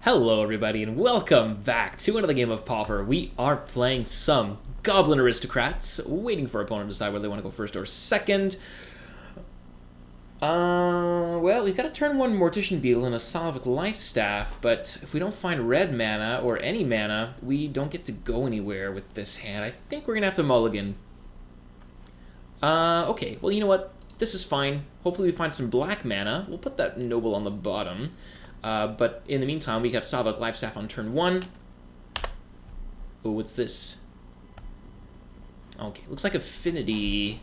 Hello everybody and welcome back to another game of Pauper. We are playing some Goblin Aristocrats, waiting for our opponent to decide whether they want to go first or second. Well, we've got to turn one Mortician Beetle and a Salvic Life Staff, but if we don't find red mana, or any mana, we don't get to go anywhere with this hand. I think we're going to have to mulligan. Okay, well you know what? This is fine. Hopefully we find some black mana. We'll put that Noble on the bottom. But in the meantime, we have Salvic Life Staff on turn 1. Oh, what's this? Okay, looks like Affinity.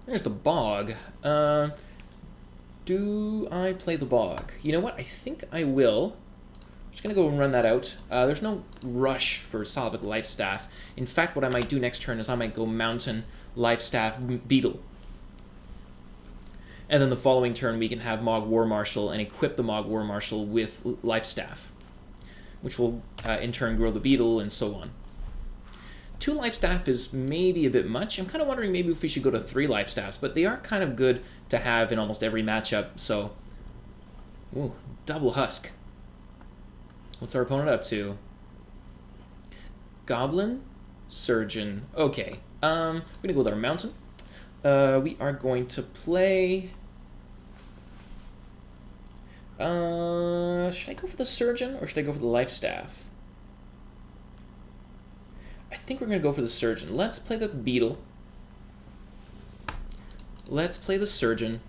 There's the Bog. Do I play the Bog? You know what? I think I will. I'm just going to go and run that out. There's no rush for Salvic Life Staff. In fact, what I might do next turn is I might go Mountain, Life Staff, Beetle. And then the following turn, we can have Mogg War Marshal and equip the Mogg War Marshal with Life Staff, which will in turn grow the Beetle and so on. 2 Life Staff is maybe a bit much. I'm kind of wondering maybe if we should go to 3 Life Staffs, but they are kind of good to have in almost every matchup, so... Ooh, double Husk. What's our opponent up to? Goblin? Surgeon. Okay, we're going to go with our Mountain. We are going to play... should I go for the Surgeon or should I go for the Life Staff? I think we're going to go for the Surgeon. Let's play the Beetle. Let's play the Surgeon.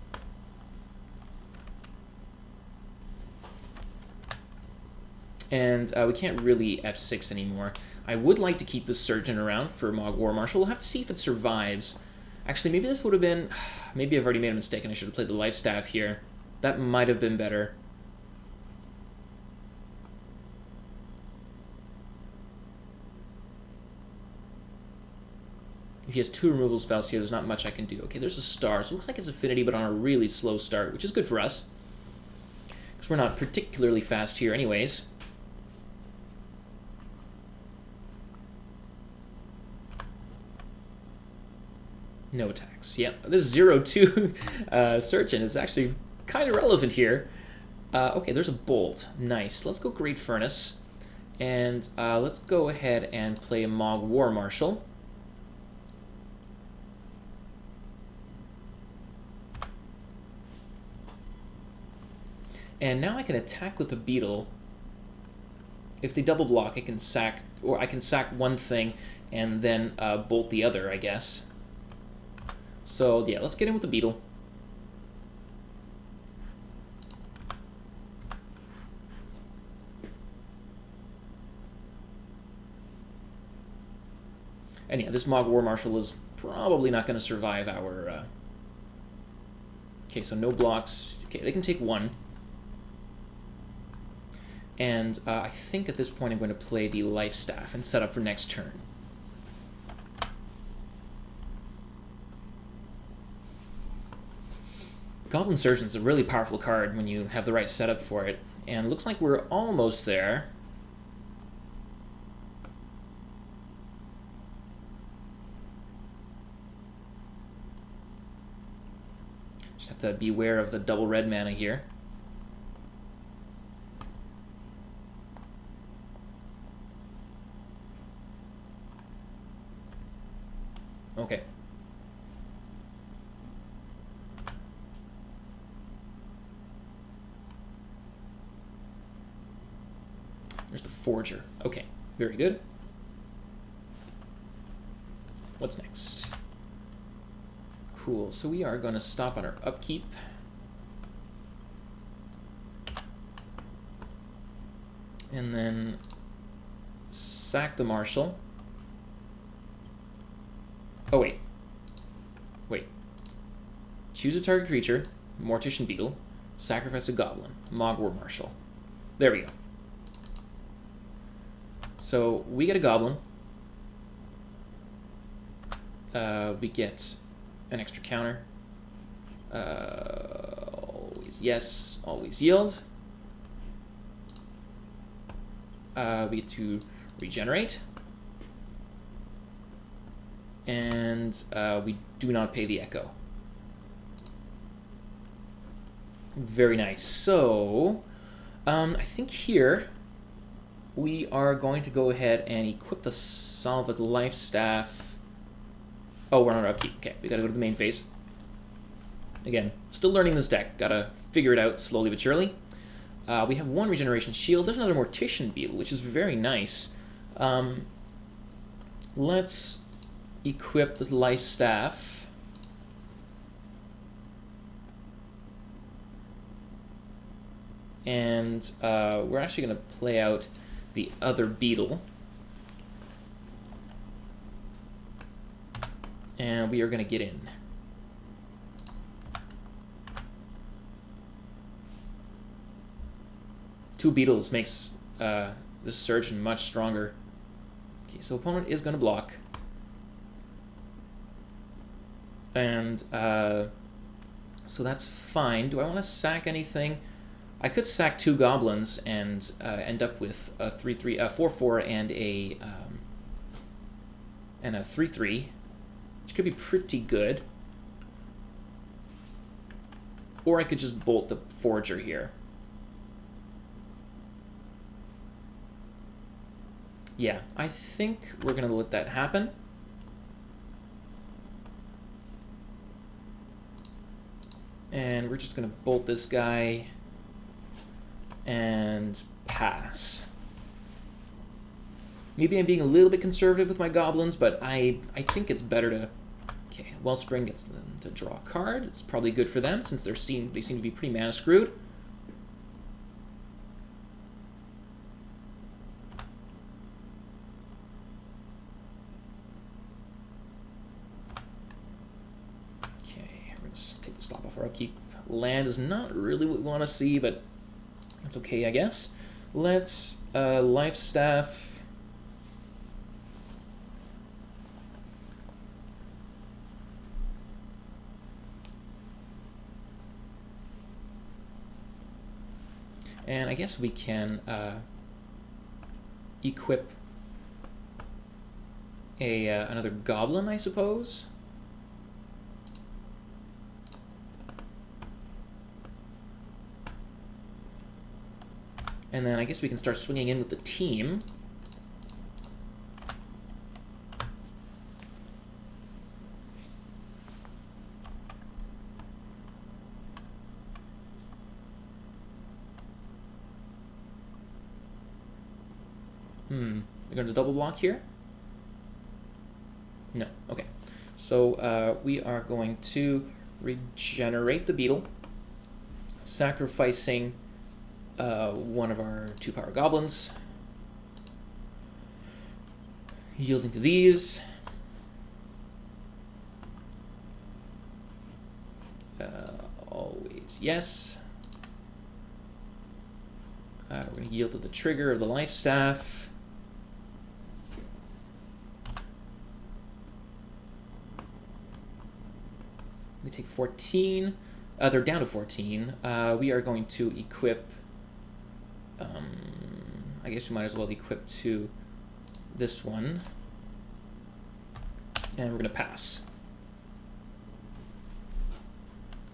And we can't really F6 anymore. I would like to keep the Surgeon around for Mogg War Marshal. We'll have to see if it survives. Actually, maybe this would have been... Maybe I've already made a mistake and I should have played the Life Staff here. That might have been better. If he has 2 removal spells here, there's not much I can do. Okay, there's a star, so it looks like it's Affinity, but on a really slow start, which is good for us. Because we're not particularly fast here anyways. No attacks. Yep, this 0-2 Surgeon is actually kind of relevant here. Okay, there's a Bolt. Nice. Let's go Great Furnace. And let's go ahead and play a Mogg War Marshal. And now I can attack with a Beetle. If they double block, I can sack, or I can sack one thing and then bolt the other, I guess. So yeah, let's get in with the Beetle. And yeah, this Mogg War Marshal is probably not going to survive our... Okay, so no blocks. Okay, they can take 1. And I think at this point I'm going to play the Life Staff and set up for next turn. Goblin Surgeon's a really powerful card when you have the right setup for it. And it looks like we're almost there. Just have to beware of the double red mana here. Okay. There's the Forger. Okay, very good. What's next? Cool, so we are going to stop on our upkeep. And then sack the Marshal. Oh, wait. Wait. Choose a target creature, Mortician Beetle, sacrifice a Goblin, Mogg War Marshal. There we go. So, we get a Goblin. We get an extra counter. Always yes, always yield. We get to regenerate. And we do not pay the Echo. Very nice. So, I think here we are going to go ahead and equip the Solid Life Staff. Oh, we're on our upkeep. Okay, we gotta go to the main phase. Again, still learning this deck. Gotta figure it out slowly but surely. We have one regeneration shield. There's another Mortician Beetle, which is very nice. Let's equip the Life Staff. And we're actually going to play out the other beetle. And we are going to get in. Two beetles makes this surgeon much stronger. Okay, so opponent is going to block. And so that's fine. Do I want to sack anything? I could sack two goblins and end up with a 3/3, 4/4, and a 3/3, which could be pretty good. Or I could just bolt the Forger here. Yeah, I think we're gonna let that happen. And we're just gonna bolt this guy and pass. Maybe I'm being a little bit conservative with my goblins, but I think it's better to... Okay, Wellspring gets them to draw a card. It's probably good for them since they seem to be pretty mana screwed. Okay, we're going to take the stop off our upkeep. Land is not really what we want to see, but that's okay, I guess. Let's Life Staff. And I guess we can equip another goblin, I suppose. And then I guess we can start swinging in with the team. They're going to double block here? No. Okay. So we are going to regenerate the beetle, sacrificing one of our 2-power goblins, yielding to these. Always yes. We're going to yield to the trigger of the Life Staff. They take 14. They're down to 14. We are going to equip... I guess we might as well equip to this one. And we're going to pass.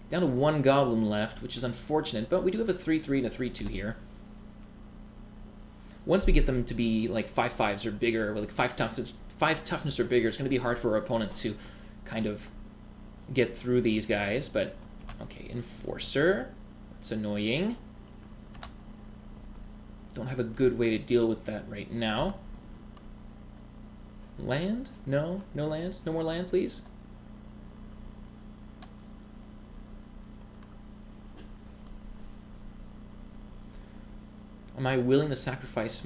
Down to one goblin left, which is unfortunate, but we do have a 3/3 and a 3/2 here. Once we get them to be like 5/5s or bigger, or like 5 toughness or bigger, it's going to be hard for our opponent to kind of get through these guys. But okay, Enforcer, that's annoying. Don't have a good way to deal with that right now. Land? No? No land? No more land, please? Am I willing to sacrifice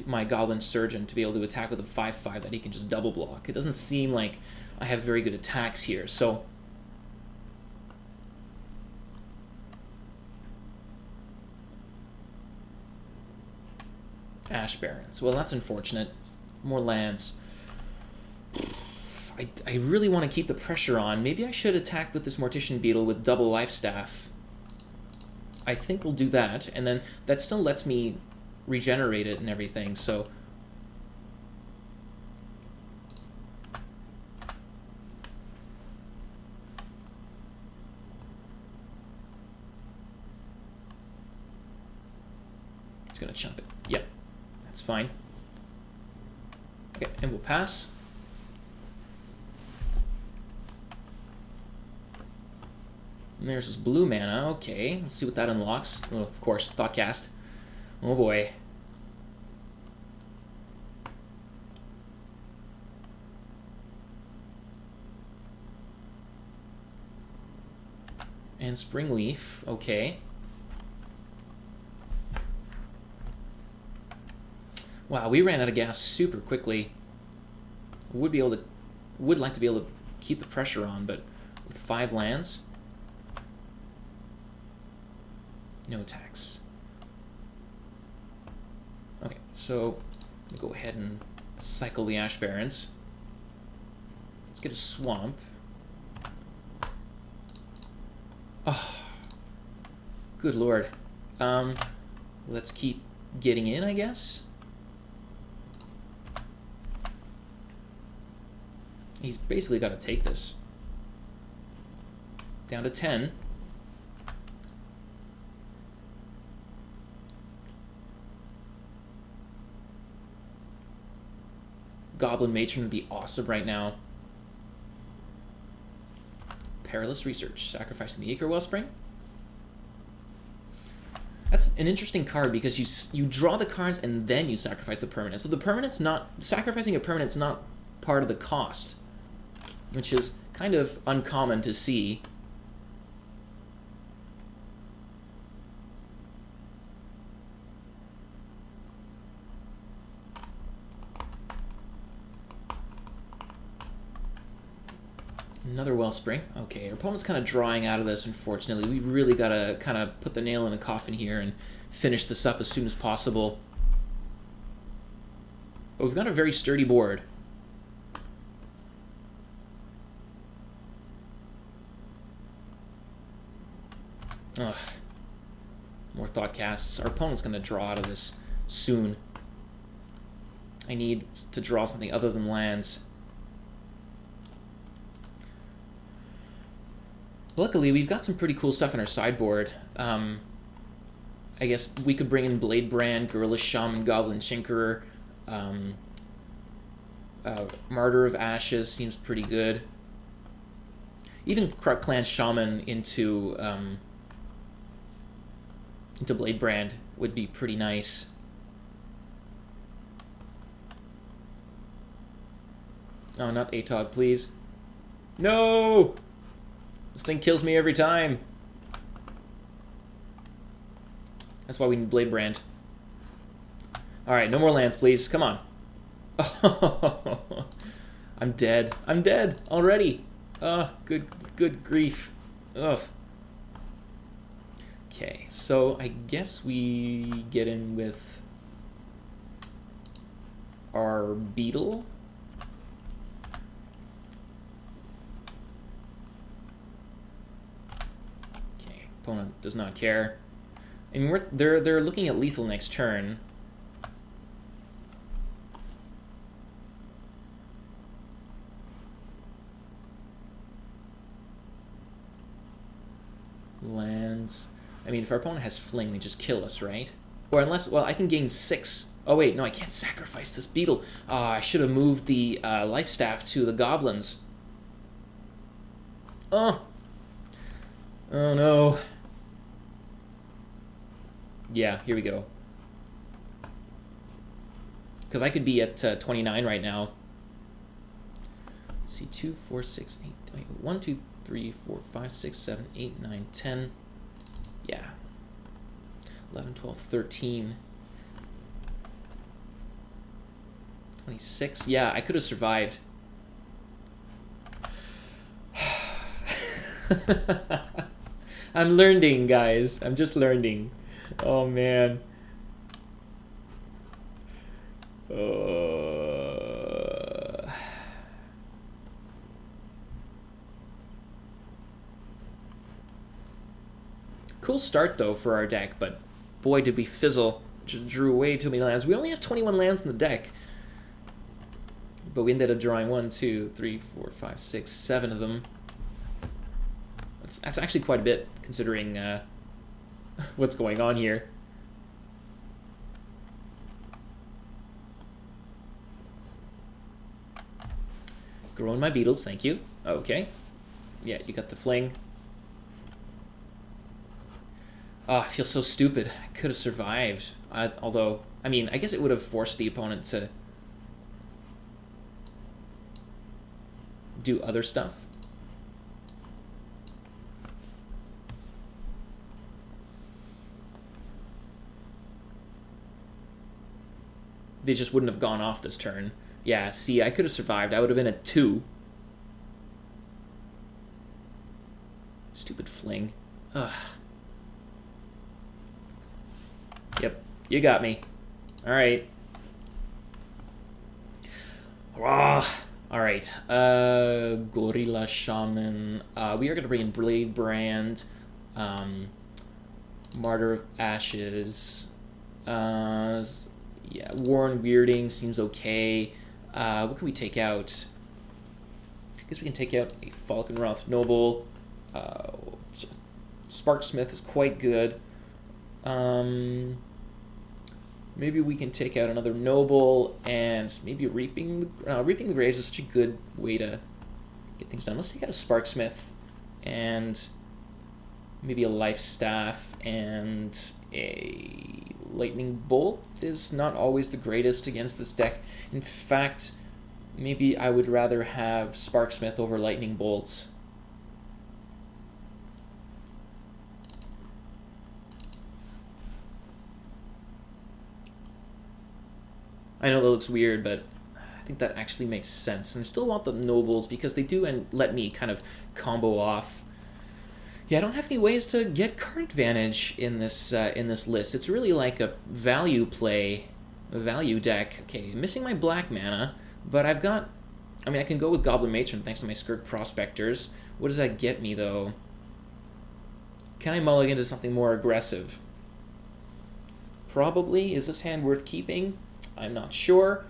my Goblin Surgeon to be able to attack with a 5/5 that he can just double block? It doesn't seem like I have very good attacks here, so... Ash Barrens. Well, that's unfortunate. More lands. I really want to keep the pressure on. Maybe I should attack with this Mortician Beetle with double Life Staff. I think we'll do that, and then that still lets me regenerate it and everything, so... Just gonna chump it. Yep, that's fine. Okay, and we'll pass. And there's this blue mana. Okay, let's see what that unlocks. Oh, of course, Thoughtcast. Oh boy. And Springleaf. Okay. Wow, we ran out of gas super quickly. Would like to be able to keep the pressure on, but with 5 lands, no attacks. Okay, so I'm gonna go ahead and cycle the Ash Barrens. Let's get a swamp. Oh, good lord. Let's keep getting in, I guess. He's basically got to take this. Down to 10. Goblin Matron would be awesome right now. Perilous Research. Sacrificing the Acre Wellspring. That's an interesting card because you draw the cards and then you sacrifice the permanent. So the permanent's not... Sacrificing a permanent's not part of the cost, which is kind of uncommon to see. Another Wellspring. Okay, our opponent's kind of drawing out of this, unfortunately. We really got to kind of put the nail in the coffin here and finish this up as soon as possible. But we've got a very sturdy board. Ugh. More Thoughtcasts. Our opponent's going to draw out of this soon. I need to draw something other than lands. Luckily, we've got some pretty cool stuff in our sideboard. I guess we could bring in Bladebrand, Gorilla Shaman, Goblin Tinkerer. Martyr of Ashes seems pretty good. Even Kruk Clan Shaman into Bladebrand would be pretty nice. Oh, not Atog, please. No! This thing kills me every time. That's why we need Bladebrand. Alright, no more lands, please. Come on. Oh, I'm dead. I'm dead already. Oh, good grief. Ugh. Okay, so I guess we get in with our Beetle. Okay, opponent does not care. I mean, they're looking at lethal next turn. Lands. I mean, if our opponent has Fling, they just kill us, right? Or unless, well, I can gain 6. Oh, wait, no, I can't sacrifice this Beetle. I should have moved the Life Staff to the Goblins. Oh. Oh, no. Yeah, here we go. Because I could be at 29 right now. Let's see, 2, 4, 6, 8, 1, 2, 3, 4, 5, 6, 7, 8, 9, 10. Yeah. 11, 12, 13. 26. Yeah, I could have survived. I'm learning, guys. I'm just learning. Oh, man. Cool start, though, for our deck, but boy, did we fizzle. Just drew way too many lands. We only have 21 lands in the deck, but we ended up drawing 1, 2, 3, 4, 5, 6, 7 of them. That's actually quite a bit, considering what's going on here. Growing my beetles, thank you. Okay. Yeah, you got the fling. Oh, I feel so stupid. I could have survived. Although, I mean, I guess it would have forced the opponent to do other stuff. They just wouldn't have gone off this turn. Yeah, see, I could have survived. I would have been at 2. Stupid fling. Ugh. Yep, you got me. Alright. Alright. Gorilla Shaman. We are going to bring in Blade Brand. Martyr of Ashes. Yeah, Warren Weirding seems okay. What can we take out? I guess we can take out a Falkenroth Noble. Sparksmith is quite good. Maybe we can take out another Noble, and maybe Reaping the Graves is such a good way to get things done. Let's take out a Sparksmith, and maybe a Life Staff, and a Lightning Bolt is not always the greatest against this deck. In fact, maybe I would rather have Sparksmith over Lightning Bolt. I know that looks weird, but I think that actually makes sense. And I still want the Nobles because they do let me kind of combo off. Yeah, I don't have any ways to get card advantage in this list. It's really like a value play, a value deck. Okay, I'm missing my black mana, but I've got... I mean, I can go with Goblin Matron thanks to my Skirk Prospectors. What does that get me, though? Can I mulligan to something more aggressive? Probably. Is this hand worth keeping? I'm not sure.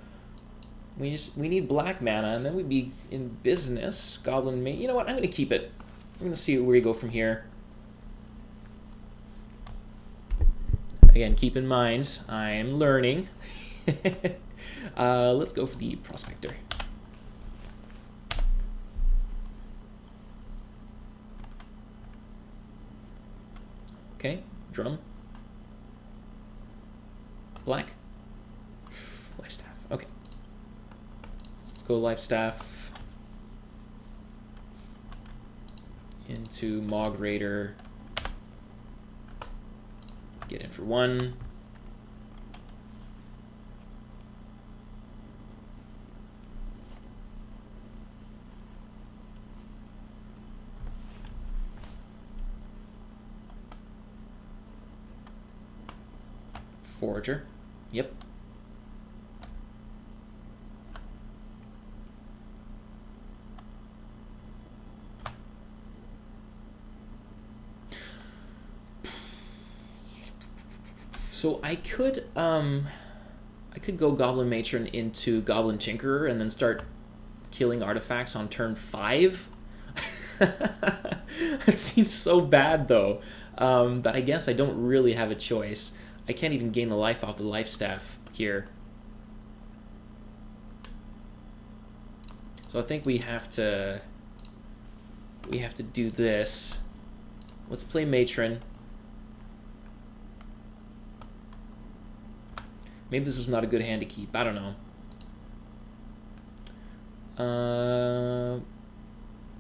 We need black mana, and then we'd be in business. Goblin Mate. You know what? I'm going to keep it. I'm going to see where we go from here. Again, keep in mind, I'm learning. Let's go for the Prospector. Okay, drum. Black. Life Staff. Okay. Let's go Life Staff into Mog Raider. Get in for 1. Forager. Yep. So I could go Goblin Matron into Goblin Tinkerer and then start killing artifacts on turn 5. That seems so bad though. But I guess I don't really have a choice. I can't even gain the life off the Life Staff here. So I think we have to do this. Let's play Matron. Maybe this was not a good hand to keep. I don't know.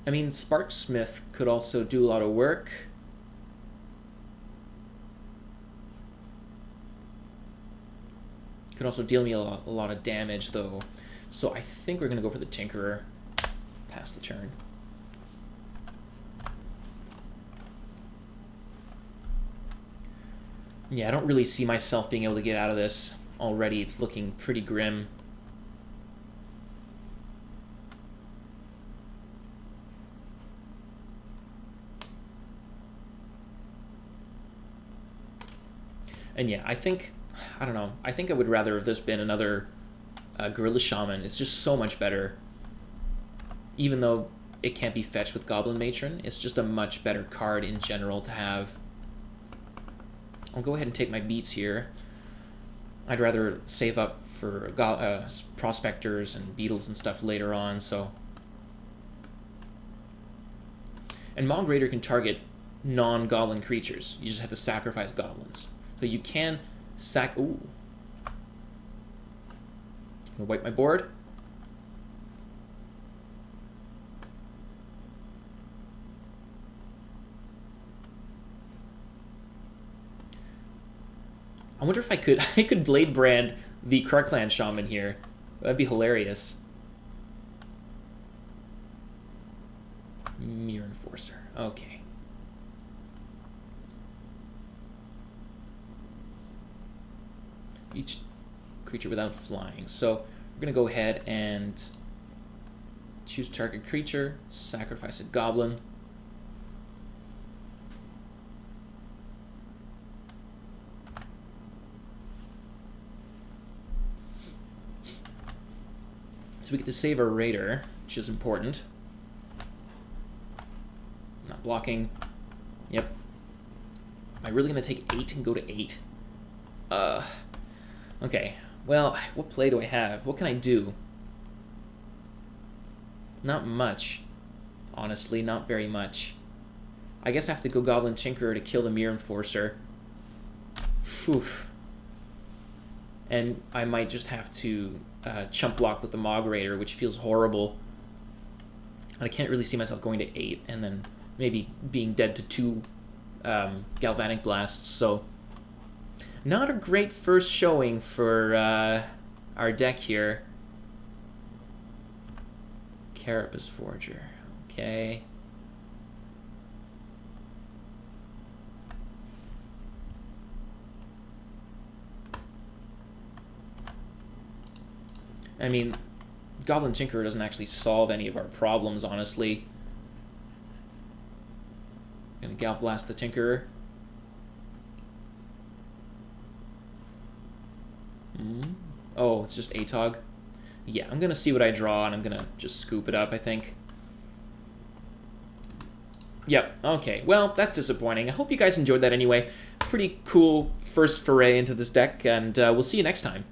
I mean, Sparksmith could also do a lot of work. Could also deal me a lot of damage, though. So I think we're going to go for the Tinkerer. Pass the turn. Yeah, I don't really see myself being able to get out of this already. It's looking pretty grim. And yeah, I don't know. I think I would rather have this been another Gorilla Shaman. It's just so much better. Even though it can't be fetched with Goblin Matron, it's just a much better card in general to have. I'll go ahead and take my beats here. I'd rather save up for Prospectors and Beetles and stuff later on, so And Mog Raider can target non-goblin creatures. You just have to sacrifice goblins. So you can ooh. I'm gonna wipe my board. I wonder if I could Blade Brand the Krark-Clan Shaman here. That'd be hilarious. Mirror Enforcer. Okay. Each creature without flying. So we're going to go ahead and choose target creature, sacrifice a goblin. So we get to save our Raider, which is important. Not blocking. Yep. Am I really going to take 8 and go to 8? Okay. Well, what play do I have? What can I do? Not much. Honestly, not very much. I guess I have to go Goblin Tinkerer to kill the Mirror Enforcer. Phew. And I might just have to chump block with the Mog Raider, which feels horrible. I can't really see myself going to 8 and then maybe being dead to 2 Galvanic Blasts, so not a great first showing for our deck here. Carapace Forger, okay. I mean, Goblin Tinkerer doesn't actually solve any of our problems, honestly. Gonna Galv Blast the Tinkerer. Oh, it's just Atog. Yeah, I'm gonna see what I draw, and I'm gonna just scoop it up, I think. Yep, okay. Well, that's disappointing. I hope you guys enjoyed that anyway. Pretty cool first foray into this deck, and we'll see you next time.